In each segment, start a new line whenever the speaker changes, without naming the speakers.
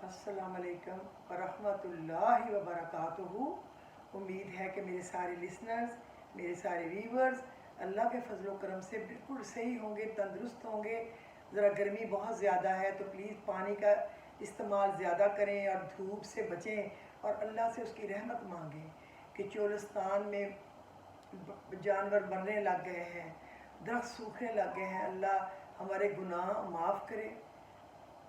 अस्सलाम वालेकुम वरहमतुल्लाहि वबरकातुहू। उम्मीद है कि मेरे सारे लिसनर्स, मेरे सारे व्यूवर्स अल्लाह के फजल करम से बिल्कुल सही होंगे, तंदुरुस्त होंगे। ज़रा गर्मी बहुत ज़्यादा है तो प्लीज़ पानी का इस्तेमाल ज़्यादा करें और धूप से बचें और अल्लाह से उसकी रहमत मांगें कि चोलिस्तान में जानवर मरने लग गए हैं, दरख्त सूखने लग गए हैं। अल्लाह हमारे गुनाह माफ़ करे।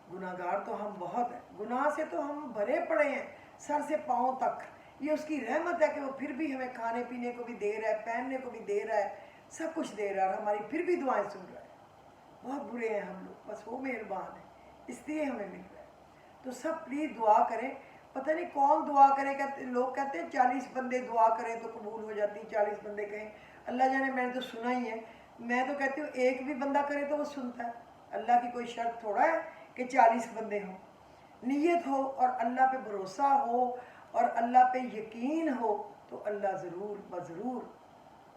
गुनाहगार तो हम बहुत हैं, गुनाह से तो हम भरे पड़े हैं सर से पाँव तक। ये उसकी रहमत है कि वो फिर भी हमें खाने पीने को भी दे रहा है, पहनने को भी दे रहा है, सब कुछ दे रहा है और हमारी फिर भी दुआएं सुन रहा है। बहुत बुरे हैं हम लोग, बस वो मेहरबान है, इसलिए हमें मिल रहा है। तो सब प्लीज़ दुआ करें। पता नहीं कौन दुआ करे, कहते लोग कहते हैं 40 बंदे दुआ करें तो कबूल हो जाती, 40 बंदे कहें, अल्लाह जाने, मैंने तो सुना ही है। मैं तो कहती हूँ एक भी बंदा करे तो वो सुनता है। अल्लाह की कोई शर्त थोड़ा है कि 40 बंदे हों। नीयत हो और अल्लाह पे भरोसा हो और अल्लाह पे यकीन हो तो अल्लाह ज़रूर ज़रूर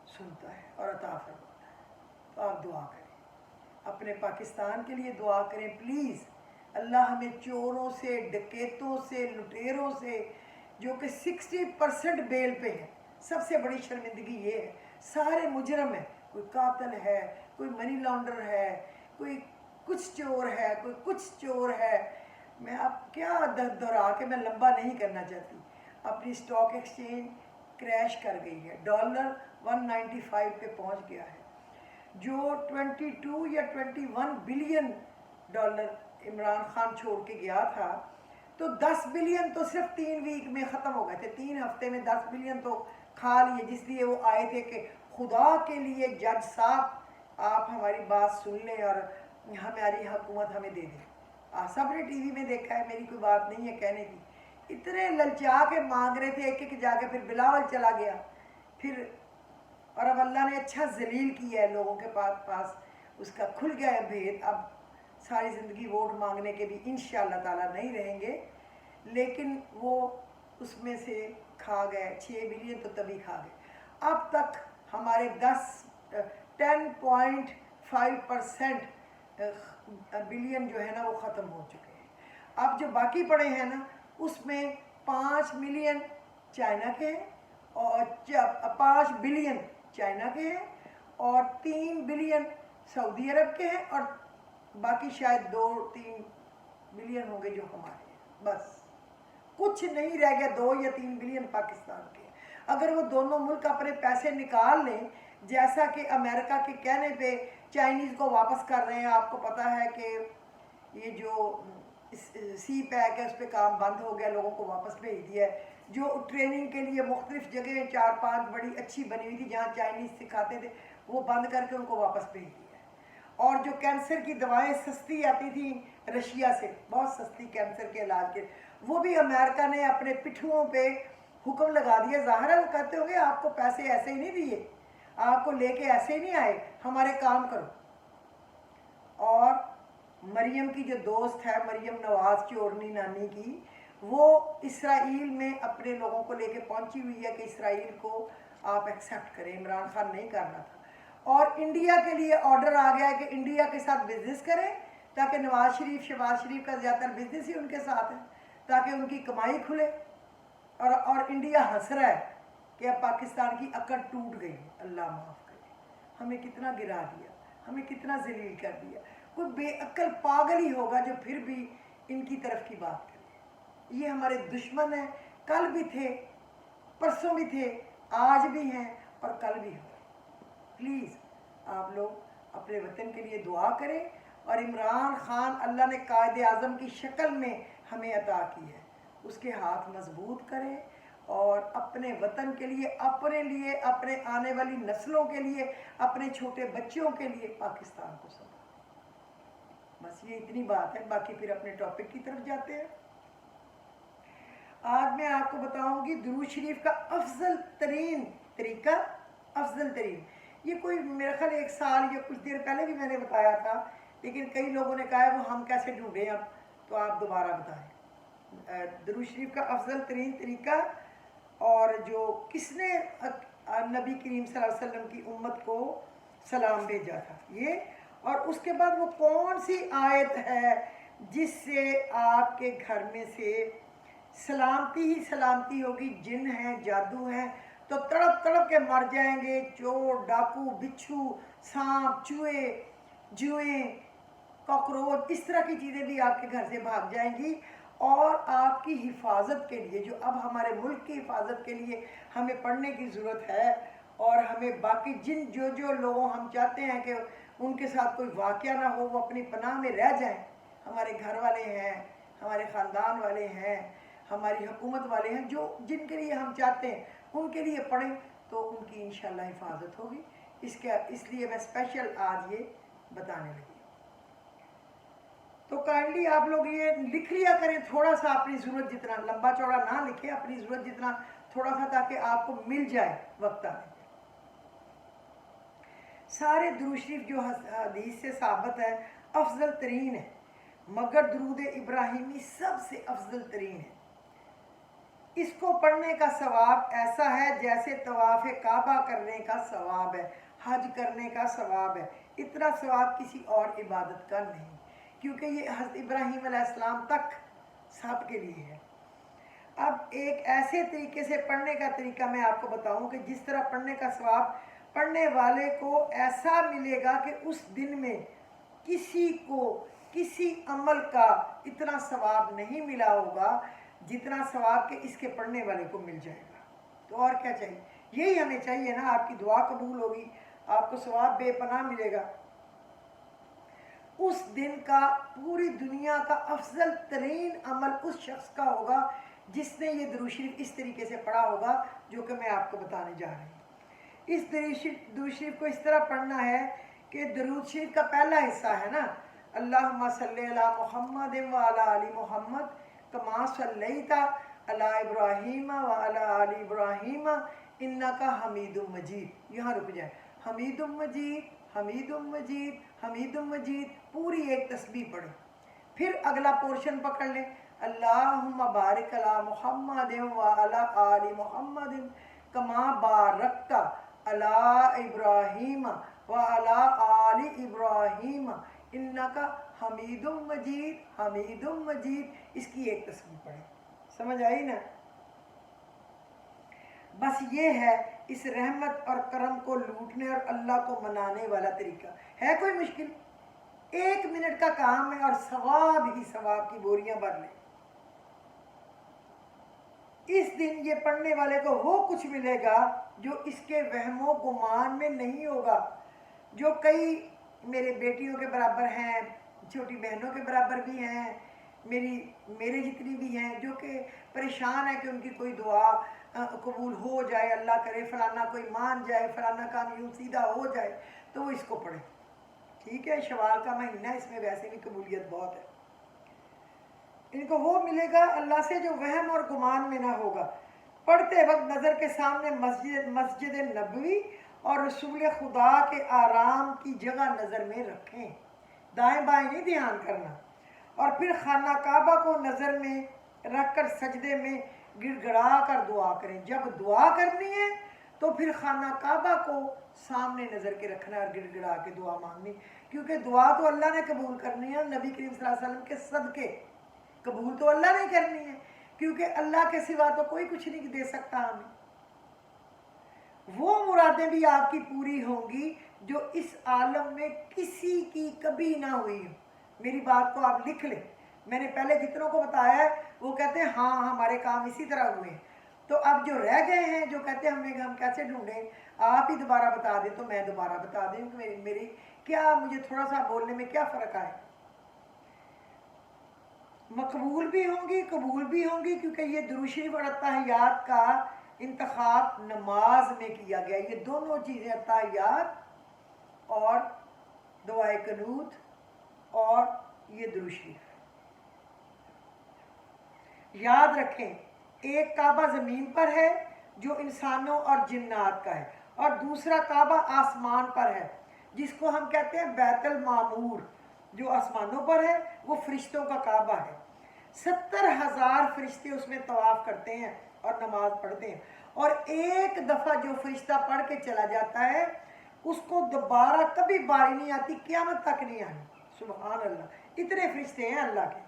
सुनता है और अता फरमाता है। तो आप दुआ करें, अपने पाकिस्तान के लिए दुआ करें प्लीज़। अल्लाह हमें चोरों से, डकैतों से, लुटेरों से, जो कि 60% बेल पे है। सबसे बड़ी शर्मिंदगी ये है, सारे मुजरम हैं, कोई कातिल है, कोई मनी लॉन्डर है, कोई कुछ चोर है, कोई कुछ चोर है। मैं अब क्या दोहरा के मैं लंबा नहीं करना चाहती। अपनी स्टॉक एक्सचेंज क्रैश कर गई है, डॉलर 195 पे पहुंच गया है। जो 22 या 21 बिलियन डॉलर इमरान खान छोड़ के गया था, तो 10 बिलियन तो सिर्फ 3 वीक में ख़त्म हो गए थे। 3 हफ्ते में 10 बिलियन तो खा लिए, जिसलिए वो आए थे कि खुदा के लिए जज साहब आप हमारी बात सुन लें और हमारी हुकूमत हमें दे दें। सब ने टीवी में देखा है, मेरी कोई बात नहीं है कहने की। इतने ललचा के मांग रहे थे, एक एक जाके फिर बिलावल चला गया, फिर और अब अल्लाह ने अच्छा जलील किया है, लोगों के पास उसका खुल गया है भेद। अब सारी ज़िंदगी वोट मांगने के भी इंशाअल्लाह ताला नहीं रहेंगे, लेकिन वो उसमें से खा गए 6 बिलियन तो तभी खा गए। अब तक हमारे 10.5% बिलियन जो है ना वो ख़त्म हो चुके हैं। अब जो बाकी पड़े हैं ना, उसमें 5 मिलियन चाइना के हैं और 5 बिलियन चाइना के हैं और 3 बिलियन सऊदी अरब के हैं और बाकी शायद 2-3 बिलियन होंगे जो हमारे हैं। बस कुछ नहीं रह गया, 2 या 3 बिलियन पाकिस्तान के। अगर वो दोनों मुल्क अपने पैसे निकाल लें, जैसा कि अमेरिका के कहने पे चाइनीज़ को वापस कर रहे हैं। आपको पता है कि ये जो सी पैक है उस पर काम बंद हो गया, लोगों को वापस भेज दिया है। जो ट्रेनिंग के लिए मुख्तलिफ जगह 4-5 बड़ी अच्छी बनी हुई थी जहाँ चाइनीज़ सिखाते थे, वो बंद करके उनको वापस भेज दिया है। और जो कैंसर की दवाएं सस्ती आती थी रशिया से, बहुत सस्ती कैंसर के इलाज के, वो भी अमेरिका ने अपने पिट्ठुओं पे हुक्म लगा दिया। ज़ाहिर है वो कहते होंगे आपको पैसे ऐसे ही नहीं दिए, आपको लेके ऐसे ही नहीं आए, हमारे काम करो। और मरियम की जो दोस्त है, मरियम नवाज़ चोरनी नानी की, वो इसराइल में अपने लोगों को लेके पहुंची हुई है कि इसराइल को आप एक्सेप्ट करें। इमरान खान नहीं कर रहा था और इंडिया के लिए ऑर्डर आ गया है कि इंडिया के साथ बिजनेस करें, ताकि नवाज शरीफ, शहबाज शरीफ का ज़्यादातर बिजनेस ही उनके साथ है, ताकि उनकी कमाई खुले। और इंडिया हंस रहा है कि अब पाकिस्तान की अकड़ टूट गई। अल्लाह माफ़ करे, हमें कितना गिरा दिया, हमें कितना जलील कर दिया। कोई बेअक्ल पागल ही होगा जो फिर भी इनकी तरफ की बात करे। ये हमारे दुश्मन हैं, कल भी थे, परसों भी थे, आज भी हैं और कल भी होंगे। प्लीज़ आप लोग अपने वतन के लिए दुआ करें और इमरान खान अल्लाह ने कायदे आज़म की शक्ल में हमें अता की है, उसके हाथ मजबूत करें और अपने वतन के लिए, अपने आने वाली नस्लों के लिए, अपने छोटे बच्चों के लिए पाकिस्तान को संभालें। बस ये इतनी बात है, बाकी फिर अपने टॉपिक की तरफ जाते हैं। आज मैं आपको बताऊंगी दुरूद शरीफ का अफजल तरीन तरीका। अफजल तरीन, ये कोई मेरा ख्याल 1 साल या कुछ देर पहले भी मैंने बताया था, लेकिन कई लोगों ने कहा है वो हम कैसे ढूंढें अब, तो आप दोबारा बताएं। दुरूद शरीफ का अफजल तरीन तरीका और जो किसने नबी करीम सल्लल्लाहु अलैहि वसल्लम की उम्मत को सलाम भेजा था ये, और उसके बाद वो कौन सी आयत है, جس سے آپ کے گھر میں سے سلامتی ہی سلامتی ہوگی. جن ہیں، جادو ہیں تو تڑپ تڑپ کے مر جائیں گے. چور، ڈاکو، بچھو، سانپ، چوہے، جوئیں، کاکروچ، اس طرح کی چیزیں بھی آپ کے گھر سے بھاگ جائیں گی. اور آپ کی حفاظت کے لیے، جو اب ہمارے ملک کی حفاظت کے لیے ہمیں پڑھنے کی ضرورت ہے، اور ہمیں باقی جو لوگوں ہم چاہتے ہیں کہ ان کے ساتھ کوئی واقعہ نہ ہو، وہ اپنی پناہ میں رہ جائیں. ہمارے گھر والے ہیں، ہمارے خاندان والے ہیں، ہماری حکومت والے ہیں، جن کے لیے ہم چاہتے ہیں ان کے لیے پڑھیں تو ان کی انشاءاللہ حفاظت ہوگی. اس لیے میں اسپیشل آج یہ بتانے لگی. تو کائنڈلی آپ لوگ یہ لکھ لیا کریں تھوڑا سا، اپنی ضرورت جتنا، لمبا چوڑا نہ لکھیں، اپنی ضرورت جتنا تھوڑا سا، تاکہ آپ کو مل جائے وقت آنے پہ. سارے درود شریف جو حدیث سے ثابت ہے افضل ترین ہے، مگر درود ابراہیمی سب سے افضل ترین ہے. اس کو پڑھنے کا ثواب ایسا ہے جیسے طواف کعبہ کرنے کا ثواب ہے، حج کرنے کا ثواب ہے. اتنا ثواب کسی اور عبادت کا نہیں، کیونکہ یہ حضرت ابراہیم علیہ السلام تک سب کے لیے ہے. اب ایک ایسے طریقے سے پڑھنے کا طریقہ میں آپ کو بتاؤں کہ جس طرح پڑھنے کا ثواب پڑھنے والے کو ایسا ملے گا کہ اس دن میں کسی کو کسی عمل کا اتنا ثواب نہیں ملا ہوگا جتنا ثواب کہ اس کے پڑھنے والے کو مل جائے گا. تو اور کیا چاہیے؟ یہی ہمیں چاہیے نا. آپ کی دعا قبول ہوگی، آپ کو ثواب بے پناہ ملے گا. اس دن کا پوری دنیا کا افضل ترین عمل اس شخص کا ہوگا جس نے یہ درود شریف اس طریقے سے پڑھا ہوگا جو کہ میں آپ کو بتانے جا رہی ہوں. اس درود شریف کو اس طرح پڑھنا ہے کہ درود شریف کا پہلا حصہ ہے نا، اللہم صلی علی محمد وعلی آل محمد کما صلیت علی ابراہیم وعلی آل ابراہیم انک حمید مجید. یہاں رک جائے. حمید مجید، حمید مجید، حمید مجید، پوری ایک تسبیح پڑھیں. پھر اگلا پورشن پکڑ لیں، اللہم بارک علی محمد وعلی آل محمد کما بارکت علی ابراہیم وعلی آل ابراہیم انک حمید مجید، حمید مجید. اس کی ایک تسبیح پڑھیں. سمجھ آئی نا؟ بس یہ ہے اس رحمت اور کرم کو لوٹنے اور اللہ کو منانے والا طریقہ. ہے کوئی مشکل؟ 1 منٹ کا کام ہے اور ثواب ہی ثواب کی بوریاں بھر لیں. اس دن یہ پڑھنے والے کو وہ کچھ ملے گا جو اس کے وہم و گمان میں نہیں ہوگا. جو کئی میرے بیٹیوں کے برابر ہیں، چھوٹی بہنوں کے برابر بھی ہیں، میرے جتنی بھی ہیں، جو کہ پریشان ہے کہ ان کی کوئی دعا قبول ہو جائے، اللہ کرے فلانا کوئی مان جائے، فلانا کام یوں سیدھا ہو جائے، تو وہ اس کو پڑھے. ٹھیک ہے، شوال کا مہینہ، اس میں ویسے بھی قبولیت بہت ہے. ان کو وہ ملے گا اللہ سے جو وہم اور گمان میں نہ ہوگا. پڑھتے وقت نظر کے سامنے مسجد نبوی اور رسول خدا کے آرام کی جگہ نظر میں رکھیں. دائیں بائیں نہیں دھیان کرنا. اور پھر خانہ کعبہ کو نظر میں رکھ کر سجدے میں گڑ گڑا کر دعا کریں. جب دعا کرنی ہے تو پھر خانہ کعبہ کو سامنے نظر کے رکھنا اور گڑ گڑا کے دعا مانگنی، کیونکہ دعا تو اللہ نے قبول کرنی ہے. نبی کریم صلی اللہ علیہ وسلم کے صدقے قبول تو اللہ نے کرنی ہے، کیونکہ اللہ کے سوا تو کوئی کچھ نہیں دے سکتا ہمیں. وہ مرادیں بھی آپ کی پوری ہوں گی جو اس عالم میں کسی کی کبھی نہ ہوئی ہوں. میری بات کو آپ لکھ لیں. میں نے پہلے جتنوں کو بتایا ہے وہ کہتے ہیں ہاں ہمارے کام اسی طرح ہوئے ہیں. تو اب جو رہ گئے ہیں جو کہتے ہیں ہم کیسے ڈھونڈیں، آپ ہی دوبارہ بتا دیں تو میں دوبارہ بتا دیں کہ میری کیا، مجھے تھوڑا سا بولنے میں کیا فرق آئے. مقبول بھی ہوں گی، قبول بھی ہوں گی، کیونکہ یہ درود شریف اور اتحیات کا انتخاب نماز میں کیا گیا. یہ دونوں چیزیں، اتحیات اور دعائے قنوت اور یہ درود شریف. یاد رکھیں، ایک کعبہ زمین پر ہے جو انسانوں اور جنات کا ہے، اور دوسرا کعبہ آسمان پر ہے جس کو ہم کہتے ہیں بیت المعمور. جو آسمانوں پر ہے وہ فرشتوں کا کعبہ ہے. 70,000 فرشتے اس میں طواف کرتے ہیں اور نماز پڑھتے ہیں، اور ایک دفعہ جو فرشتہ پڑھ کے چلا جاتا ہے اس کو دوبارہ کبھی باری نہیں آتی، قیامت تک نہیں آنی. سبحان اللہ. इतने फरिश्ते हैं अल्लाह के।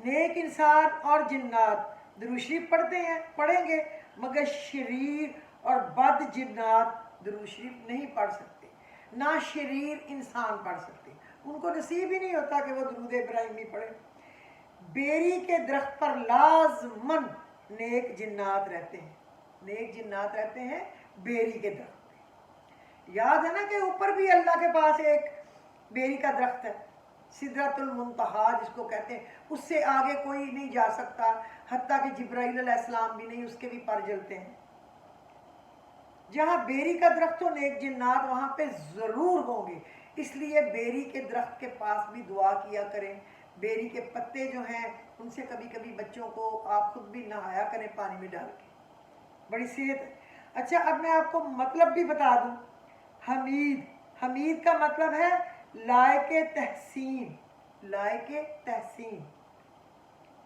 नेक इंसान और जिन्नात दुरूद शरीफ पढ़ते हैं, पढ़ेंगे, मगर शरीर और बद जिन्नात दुरूद शरीफ नहीं पढ़ सकते, ना शरीर इंसान पढ़ सकते, उनको नसीब ही नहीं होता कि वो दुरूद इब्राहिमी पढ़े। बेरी के दरख्त पर लाजमन नेक जिन्नात रहते हैं, नेक जिन्नात रहते हैं बेरी के दरख्त पे। याद है ना कि ऊपर भी अल्लाह के पास एक बेरी का दरख्त है, सिदरतुल मुंतहा जिसको कहते हैं, उससे आगे कोई नहीं जा सकता, हत्ता कि जिब्राइल अलैहिस्सलाम भी नहीं, उसके भी पर जलते हैं। जहाँ बेरी का दरख्त हो नेक जिन्नात वहाँ पे ज़रूर होंगे, इसलिए बेरी के दरख्त के पास भी दुआ किया करें। बेरी के पत्ते जो हैं उनसे कभी कभी बच्चों को आप खुद भी नहाया करें पानी में डाल के, बड़ी सेहत है। अच्छा, अब मैं आपको मतलब भी बता दूं। हमीद, हमीद का मतलब है लायके तहसीन, लायके तहसीन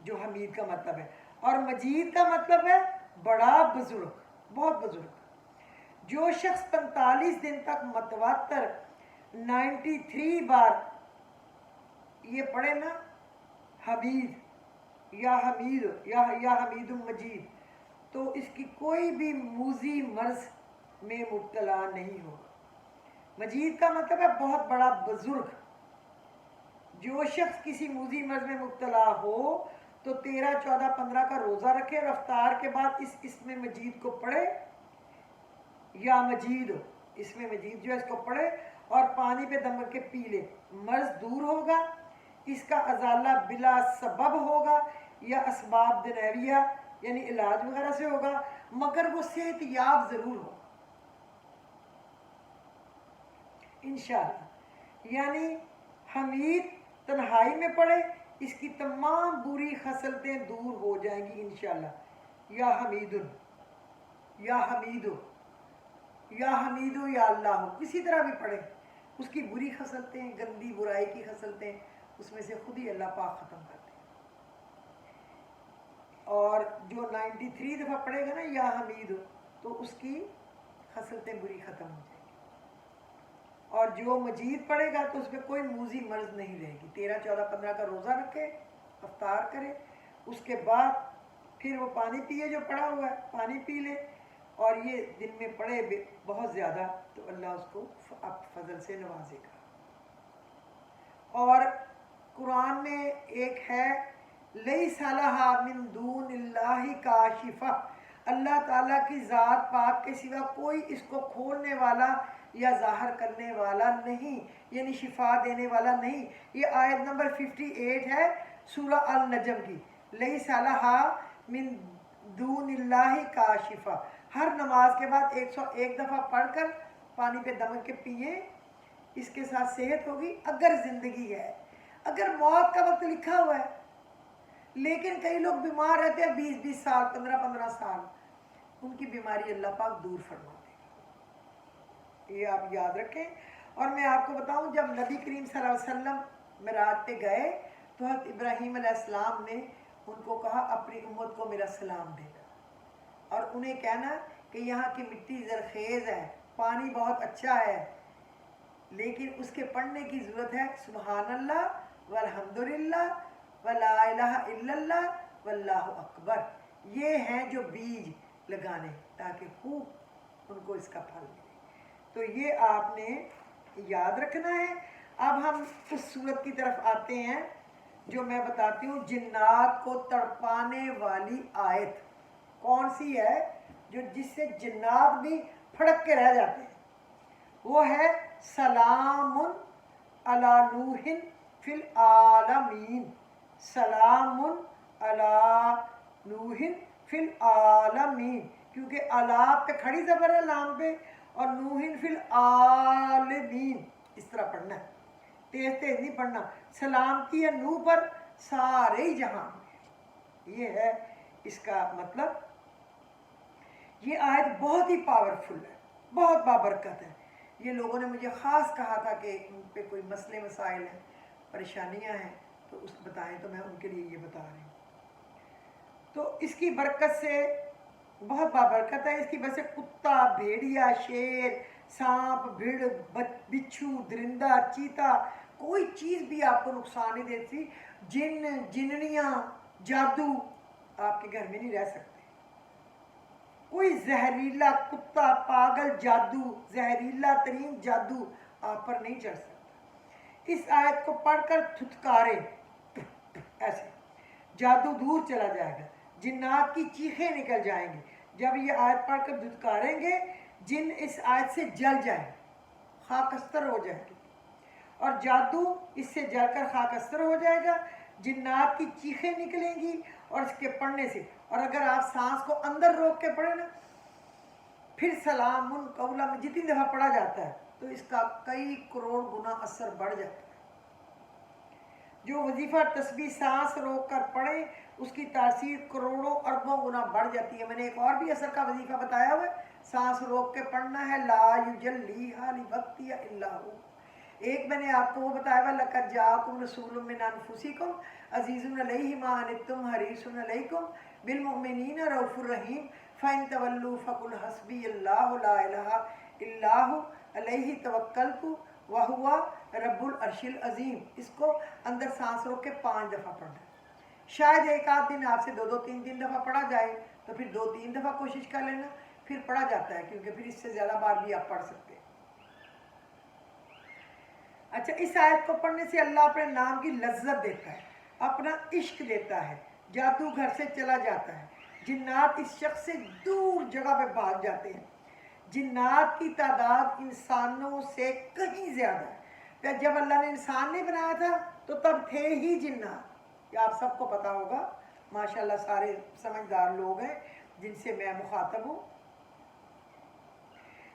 जो हमीद का मतलब है। और मजीद का मतलब है बड़ा बुजुर्ग, बहुत बुजुर्ग। जो शख्स 45 दिन तक मतवातर 93 बार ये पढ़े ना हमीद या हमीद या हमीद मजीद, तो इसकी कोई भी मूजी मर्ज में मुब्तला नहीं होगा। मजीद का मतलब है बहुत बड़ा बुजुर्ग। जो शख्स किसी मूजी मर्ज में मुब्तला हो तो 13, 14, 15 का रोज़ा रखे और अफ्तार के बाद इसमें मजीद को पढ़े, या मजीद इसमें मजीद जो है इसको पढ़े और पानी पे दम के पी ले, मर्ज दूर होगा, इसका अजाला बिला सबब होगा या असबाब दुनियाविया यानी इलाज वगैरह से होगा, मगर वो सेहत याब ज़रूर होगा इंशाअल्लाह। यानी हमीद तन्हाई में पढ़े, इसकी तमाम बुरी खसलतें दूर हो जाएंगी इंशाअल्लाह। या हमीदुन या हमीदु या हमीदु या अल्लाह, किसी तरह भी पढ़े, उसकी बुरी खसलतें, गंदी बुराई की खसलतें उसमें से खुद ही अल्लाह पाक ख़त्म करते हैं। और जो 93 दफ़ा पढ़ेगा ना या हमीद, तो उसकी खसलतें बुरी ख़त्म हो जाएगी। और जो मजीद पढ़ेगा तो उसमें कोई मूजी मर्ज नहीं रहेगी। 13, 14, 15 का रोज़ा रखे, अफ्तार करे, उसके बाद फिर वो पानी पिए, जो पड़ा हुआ है पानी पी ले, और ये दिन में पढ़े बहुत ज़्यादा, तो अल्लाह उसको अब फजल से नवाजेगा। और कुरान में एक है लई सलाहा मिन दूनिल्लाहि काशिफा, अल्लाह ताला की ज़ात पाक के सिवा कोई इसको खोलने वाला या ज़ाहिर करने वाला नहीं, यानी शिफा देने वाला नहीं। ये आयत नंबर 58 है सूरह अल नजम की, लई सलाहा मिन दूनिल्लाहि काशिफा। हर नमाज के बाद 101 दफ़ा पढ़कर पानी पे दम के पिए, इसके साथ सेहत होगी अगर ज़िंदगी है। अगर मौत का वक्त लिखा हुआ है, लेकिन कई लोग बीमार रहते हैं 20-20 साल, 15-15 साल, उनकी बीमारी अल्लाह पाक दूर फरमा देगा, ये आप याद रखें। और मैं आपको बताऊं, जब नबी करीम सल्लल्लाहु अलैहि वसल्लम मेराज पे गए तो हज़रत इब्राहीम अलैहिस्सलाम ने उनको कहा अपनी उम्मत को मेरा सलाम देना, और उन्हें कहना कि यहाँ की मिट्टी ज़रखेज़ है, पानी बहुत अच्छा है, लेकिन उसके पढ़ने की ज़रूरत है सुबहानल्लाह वल्हम्दुलिल्लाह वला इलाहा इल्लल्लाह वल्लाहु अकबर। ये हैं जो बीज लगाने, ताकि खूब उनको इसका फल मिले। तो ये आपने याद रखना है। अब हम उस सूरत की तरफ आते हैं जो मैं बताती हूँ, जिन्नात को तड़पाने वाली आयत कौन सी है, जो जिससे जिन्नात भी फड़क के रह जाते हैं। वो है सलामुन अला नूहिन फिल आलमीन, सलामुन अला नूहिन फिल आलमीन, क्योंकि अला पे खड़ी ज़बर है लाम पे, और नूहिन फिल आलमीन इस तरह पढ़ना है, तेज तेज नहीं पढ़ना। सलाम की है नूह पर सारे ही जहां में, ये है इसका मतलब। ये आयत बहुत ही पावरफुल है, बहुत बाबरकत है। ये लोगों ने मुझे ख़ास कहा था कि उन पे कोई मसले मसाइल हैं, परेशानियां हैं, तो उस बताएं, तो मैं उनके लिए ये बता रही हूँ। तो इसकी बरकत से बहुत बाबरकत है। इसकी वजह से कुत्ता, भेड़िया, शेर, सांप, भिड़, बिच्छू, दरिंदा, चीता, कोई चीज़ भी आपको नुकसान नहीं देती। जिन जिन्नियाँ जादू आपके घर में नहीं रह सकते। कोई जहरीला कुत्ता पागल जादू, जहरीला तरीन जादू आप पर नहीं चढ़ सकता। इस आयत को पढ़कर थुथकारे, ऐसे जादू दूर चला जाएगा, जिन्नात की चीखें निकल जाएंगी। जब ये आयत पढ़कर धुतकारेंगे, जिन इस आयत से जल जाए, खाकस्तर हो जाएगी, और जादू इससे जलकर खाकस्तर हो जाएगा। जिन्नात की चीखें निकलेंगी और इसके पढ़ने से। और अगर आप सांस को अंदर रोक के पढ़े ना, फिर सलामुन कौला में जितनी दफ़ा पढ़ा जाता है तो इसका कई करोड़ गुना असर बढ़ जाता है। जो वजीफ़ा तस्बीह सांस रोक कर पढ़े, उसकी तासीर करोड़ों अरबों गुना बढ़ जाती है। मैंने एक और भी असर का वजीफ़ा बताया हुआ है, सांस रोक के पढ़ना है, ला युजल्लीहा लिवक्तिहा इल्ला हु। एक मैंने आपको वो बताया हुआ, लक़द जाअकुम रसूलुम मिन अनफुसिकुम अज़ीज़ुन अलैहि मा अनित्तुम हरीसुन अलैकुम बिलमुमिनीना रऊफ़ुर रहीम फ़इन तवल्लू फ़कुल हस्बियल्लाहु ला इलाहा इल्ला हु अलैहि तवक्कलतु व हुवा रब्बुल अर्शिल अज़ीम। इसको अंदर सांस रोक के 5 दफ़ा पढ़ना है। शायद एक आध दिन आपसे 2-2, 3-3 दफ़ा पढ़ा जाए, तो फिर 2-3 दफ़ा कोशिश कर लेना, फिर पढ़ा जाता है, क्योंकि फिर इससे ज़्यादा बार भी आप पढ़ सकते हैं। अच्छा, इस आयत को पढ़ने से अल्लाह अपने नाम की लज्जत देता है, अपना इश्क देता है, जादू घर से चला जाता है, जिन्नात इस शख्स से दूर जगह पे भाग जाते हैं। जिन्नात की तादाद इंसानों से कहीं ज़्यादा है। तो जब अल्लाह ने इंसान नहीं बनाया था तो तब थे ही जिन्नात। ये आप सबको पता होगा, माशाल्लाह सारे समझदार लोग हैं जिनसे मैं मुखातब हूँ।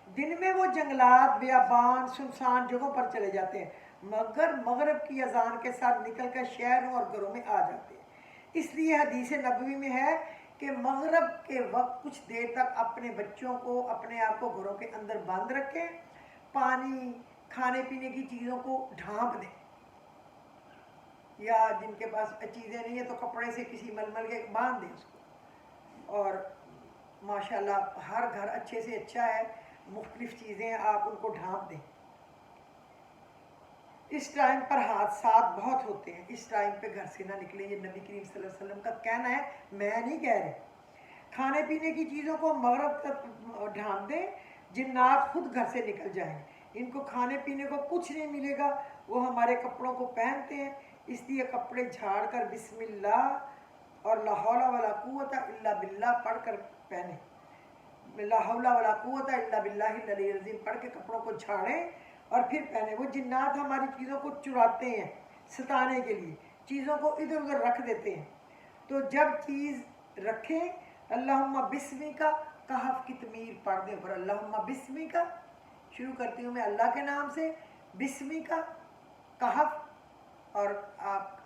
दिन में वो जंगलात, बियाबान, सुनसान जगहों पर चले जाते हैं, मगर मगरब की अजान के साथ निकल कर शहरों और घरों में आ जाते हैं। इसलिए हदीस नबवी में है कि मगरब के वक्त कुछ देर तक अपने बच्चों को, अपने आप को घरों के अंदर बंद रखें, पानी, खाने पीने की चीज़ों को ढांप दें, या जिनके पास चीज़ें नहीं है तो कपड़े से किसी मलमल के बांध दें उसको। और माशाल्लाह हर घर अच्छे से अच्छा है, मुख्तलिफ चीज़ें आप उनको ढांप दें। इस टाइम पर हादसात बहुत होते हैं, इस टाइम पे घर से ना निकले, ये नबी करीम सल्लल्लाहु अलैहि वसल्लम का कहना है, मैं नहीं कह रही। खाने पीने की चीज़ों को मगरब तक ढांप दें, जिन्नात खुद घर से निकल जाएंगे, इनको खाने पीने को कुछ नहीं मिलेगा, वो हमारे कपड़ों को पहनते हैं, इसलिए कपड़े झाड़ कर बिस्मिल्लाह और ला हौला वला कुव्वता इल्ला बिल्लाह पढ़ कर पहने। ला हौला वला कुव्वता इल्ला बिल्लाहिल अलीय्यिल अज़ीम पढ़ के कपड़ों को झाड़ें और फिर पहने। वो जिन्नात हमारी चीज़ों को चुराते हैं, सताने के लिए चीज़ों को इधर उधर रख देते हैं। तो जब चीज़ रखें, अल्लाहुम्मा बिस्मिका, कहफ की तमीर पढ़ दें पर अल्लाहुम्मा बिस्मिका, शुरू करती हूँ मैं अल्लाह के नाम से, बिस्मिका, कहफ। और आप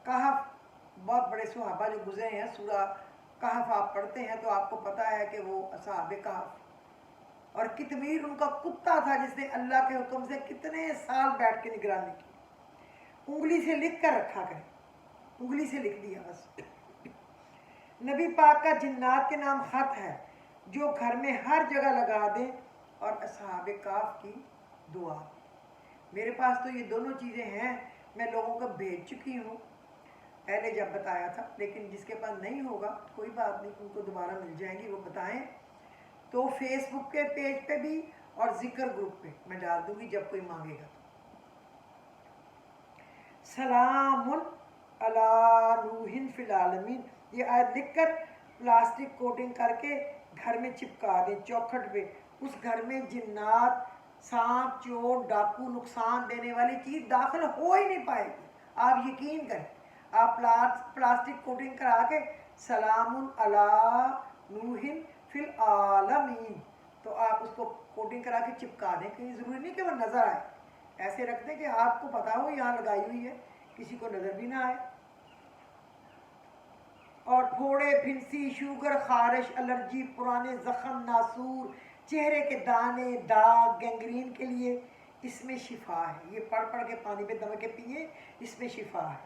कहफ, बहुत बड़े सुहाबा जो गुजरे हैं, सूरा कहफ आप पढ़ते हैं तो आपको पता है कि वो असहाबे कहफ। और कितमीर उनका कुत्ता था जिसने अल्लाह के हुक्म से कितने साल बैठ के निगरानी की। उंगली से लिख कर रखा करें, उंगली से लिख दिया बस। नबी पाक का जिन्नात के नाम ख़त है जो घर में हर जगह लगा दें, और असहाबे काफ की दुआ। मेरे पास तो ये दोनों चीज़ें हैं, मैं लोगों को भेज चुकी हूँ पहले जब बताया था, लेकिन जिसके पास नहीं होगा कोई बात नहीं, उनको दोबारा मिल जाएंगी, वो बताएं तो फेसबुक के पेज पे भी और जिक्र ग्रुप पे मैं डाल दूंगी जब कोई मांगेगा तो। सलामुन अला नूहिन फिल आलमीन, ये आयत लिखकर प्लास्टिक कोटिंग करके घर में चिपका दें चौखट पे। उस घर में जिन्नात, सांप, चोर, डाकू, नुकसान देने वाली चीज़ दाखिल हो ही नहीं पाएगी, आप यकीन करें। आप प्लास्टिक कोटिंग करा के सलामुन अला नूहिन फिल आलमीन, तो आप उसको कोटिंग करा के चिपका दें, कहीं ज़रूरी नहीं कि वो नज़र आए, ऐसे रख दें कि आपको पता हो यहाँ लगाई हुई है, किसी को नज़र भी ना आए। और फोड़े, फिंसी, शुगर, खारिश, एलर्जी, पुराने ज़ख़म, नासूर, चेहरे के दाने, दाग, गैंग्रीन के लिए इसमें शिफा है। ये पढ़ पढ़ के पानी पे दबा के पिए, इसमें शिफा है।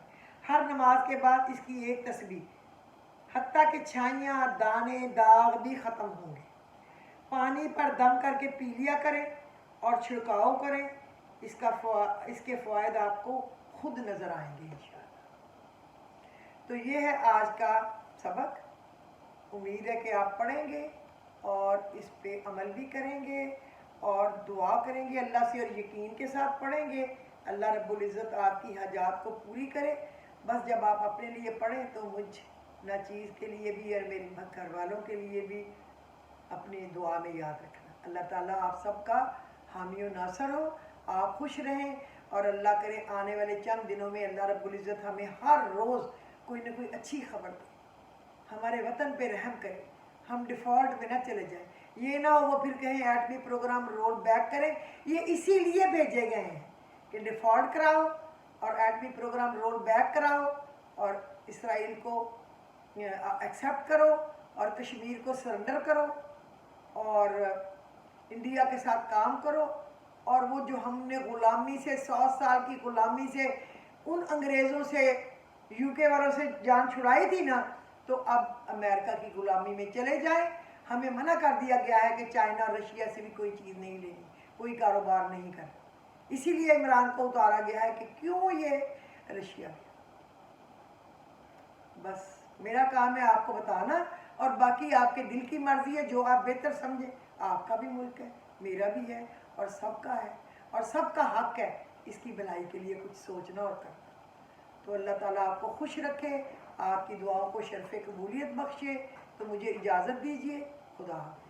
हर नमाज के बाद इसकी एक तस्बीह, हत्ता के छाइयाँ, दाने, दाग भी ख़त्म होंगे। पानी पर दम करके पी लिया करें और छिड़काव करें, اس کے فوائد آپ کو خود نظر آئیں گے انشاءاللہ۔ تو یہ ہے آج کا سبق۔ امید ہے کہ آپ پڑھیں گے اور اس پہ عمل بھی کریں گے اور دعا کریں گے اللہ سے، اور یقین کے ساتھ پڑھیں گے اللہ رب العزت آپ کی حاجات کو پوری کرے۔ بس جب آپ اپنے لیے پڑھیں تو مجھ ناچیز کے لیے بھی اور میرے گھر والوں کے لیے بھی اپنی دعا میں یاد رکھنا۔ اللہ تعالیٰ آپ سب کا حامی و ناصر ہو، آپ خوش رہیں، اور اللہ کرے آنے والے چند دنوں میں اللہ رب العزت ہمیں ہر روز کوئی نہ کوئی اچھی خبر دے، ہمارے وطن پہ رحم کرے، ہم ڈیفالٹ پہ نہ چلے جائیں۔ یہ نہ ہو وہ پھر کہیں ایٹمی پروگرام رول بیک کریں، یہ اسی لیے بھیجے گئے ہیں کہ ڈیفالٹ کراؤ اور ایٹمی پروگرام رول بیک کراؤ اور اسرائیل کو ایکسیپٹ کرو اور کشمیر کو سرنڈر کرو اور انڈیا کے ساتھ کام کرو، اور وہ جو ہم نے غلامی سے 100 سال کی غلامی سے ان انگریزوں سے یو کے والوں سے جان چھڑائی تھی نا، تو اب امریکہ کی غلامی میں چلے جائیں۔ ہمیں منع کر دیا گیا ہے کہ چائنا اور رشیا سے بھی کوئی چیز نہیں لینی، کوئی کاروبار نہیں کرنا، اسی لیے عمران کو اتارا گیا ہے کہ کیوں یہ رشیا گیا۔ بس میرا کام ہے آپ کو بتانا، اور باقی آپ کے دل کی مرضی ہے، جو آپ بہتر سمجھیں۔ آپ کا بھی ملک ہے، میرا بھی ہے، اور سب کا ہے، اور سب کا حق ہے اس کی بھلائی کے لیے کچھ سوچنا اور کرنا۔ تو اللہ تعالیٰ آپ کو خوش رکھے، آپ کی دعاؤں کو شرف قبولیت بخشے۔ تو مجھے اجازت دیجیے، خدا حافظ۔